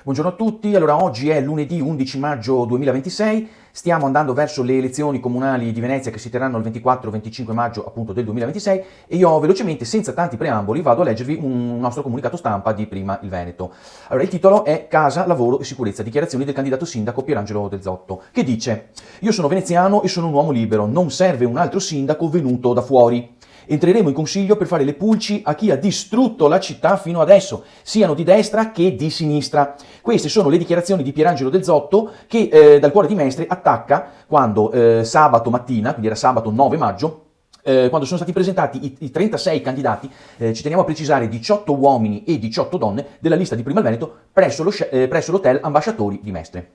Buongiorno a tutti, allora oggi è lunedì 11 maggio 2026, stiamo andando verso le elezioni comunali di Venezia che si terranno il 24-25 maggio appunto del 2026 e io velocemente, senza tanti preamboli, vado a leggervi un nostro comunicato stampa di Prima il Veneto. Allora il titolo è Casa, lavoro e sicurezza, dichiarazioni del candidato sindaco Pierangelo Del Zotto, che dice: io sono veneziano e sono un uomo libero, non serve un altro sindaco venuto da fuori. Entreremo in consiglio per fare le pulci a chi ha distrutto la città fino adesso, siano di destra che di sinistra. Queste sono le dichiarazioni di Pierangelo Del Zotto che dal Cuore di Mestre attacca quando sabato mattina, quindi era sabato 9 maggio, quando sono stati presentati i 36 candidati, ci teniamo a precisare 18 uomini e 18 donne, della lista di Prima il Veneto presso l'hotel Ambasciatori di Mestre.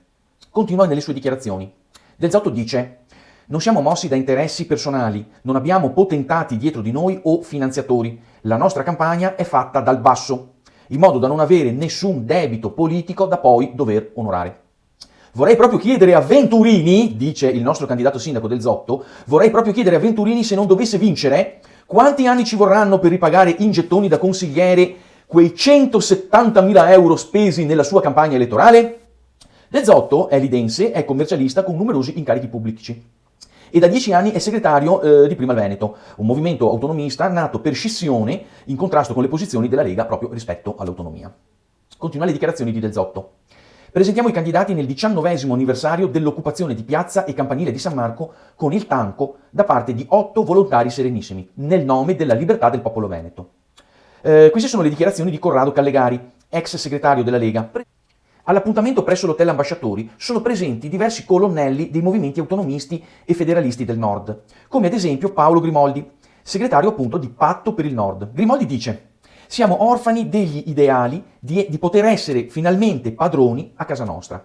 Continua nelle sue dichiarazioni. Del Zotto dice: non siamo mossi da interessi personali, non abbiamo potentati dietro di noi o finanziatori. La nostra campagna è fatta dal basso, in modo da non avere nessun debito politico da poi dover onorare. Vorrei proprio chiedere a Venturini, dice il nostro candidato sindaco Del Zotto, vorrei proprio chiedere a Venturini, se non dovesse vincere, quanti anni ci vorranno per ripagare in gettoni da consigliere quei 170.000 euro spesi nella sua campagna elettorale? Del Zotto è lidense, è commercialista con numerosi incarichi pubblici e da 10 anni è segretario di Prima il Veneto, un movimento autonomista nato per scissione in contrasto con le posizioni della Lega proprio rispetto all'autonomia. Continua le dichiarazioni di Del Zotto. Presentiamo i candidati nel 19° anniversario dell'occupazione di piazza e campanile di San Marco con il tanco da parte di 8 volontari serenissimi, nel nome della libertà del popolo veneto. Queste sono le dichiarazioni di Corrado Callegari, ex segretario della Lega. All'appuntamento presso l'Hotel Ambasciatori sono presenti diversi colonnelli dei movimenti autonomisti e federalisti del Nord, come ad esempio Paolo Grimoldi, segretario appunto di Patto per il Nord. Grimoldi dice: siamo orfani degli ideali di poter essere finalmente padroni a casa nostra.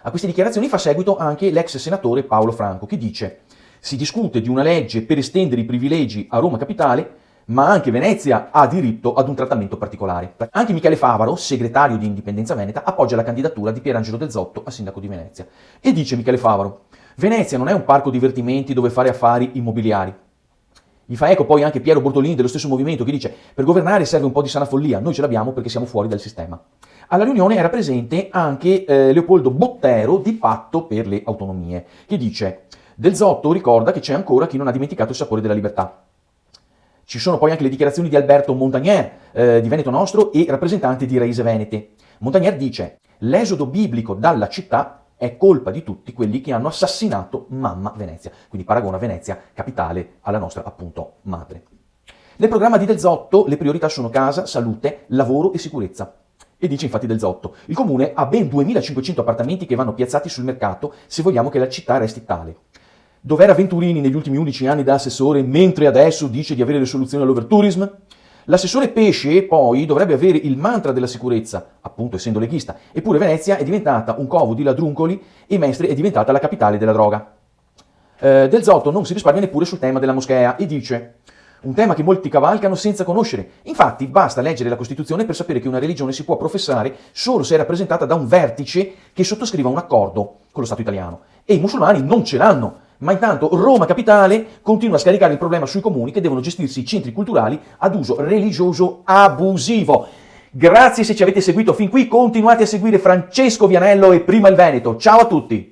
A queste dichiarazioni fa seguito anche l'ex senatore Paolo Franco, che dice: si discute di una legge per estendere i privilegi a Roma Capitale, ma anche Venezia ha diritto ad un trattamento particolare. Anche Michele Favaro, segretario di Indipendenza Veneta, appoggia la candidatura di Pierangelo Del Zotto a sindaco di Venezia. E dice Michele Favaro: Venezia non è un parco divertimenti dove fare affari immobiliari. Gli fa eco poi anche Piero Bortolini dello stesso movimento, che dice: per governare serve un po' di sana follia, noi ce l'abbiamo perché siamo fuori dal sistema. Alla riunione era presente anche Leopoldo Bottero di Patto per le Autonomie, che dice: Del Zotto ricorda che c'è ancora chi non ha dimenticato il sapore della libertà. Ci sono poi anche le dichiarazioni di Alberto Montagnier, di Veneto Nostro e rappresentante di Raise Venete. Montagnier dice: l'esodo biblico dalla città è colpa di tutti quelli che hanno assassinato mamma Venezia. Quindi paragona Venezia, capitale, alla nostra appunto madre. Nel programma di Del Zotto le priorità sono casa, salute, lavoro e sicurezza. E dice infatti Del Zotto: il comune ha ben 2.500 appartamenti che vanno piazzati sul mercato se vogliamo che la città resti tale. Dov'era Venturini negli ultimi 11 anni da assessore, mentre adesso dice di avere le soluzioni all'overtourism? L'assessore Pesce, poi, dovrebbe avere il mantra della sicurezza, appunto essendo leghista, eppure Venezia è diventata un covo di ladruncoli e Mestre è diventata la capitale della droga. Del Zotto non si risparmia neppure sul tema della moschea e dice: un tema che molti cavalcano senza conoscere. Infatti basta leggere la Costituzione per sapere che una religione si può professare solo se è rappresentata da un vertice che sottoscriva un accordo con lo Stato italiano. E i musulmani non ce l'hanno. Ma intanto Roma Capitale continua a scaricare il problema sui comuni che devono gestirsi i centri culturali ad uso religioso abusivo. Grazie se ci avete seguito fin qui, continuate a seguire Francesco Vianello e Prima il Veneto. Ciao a tutti!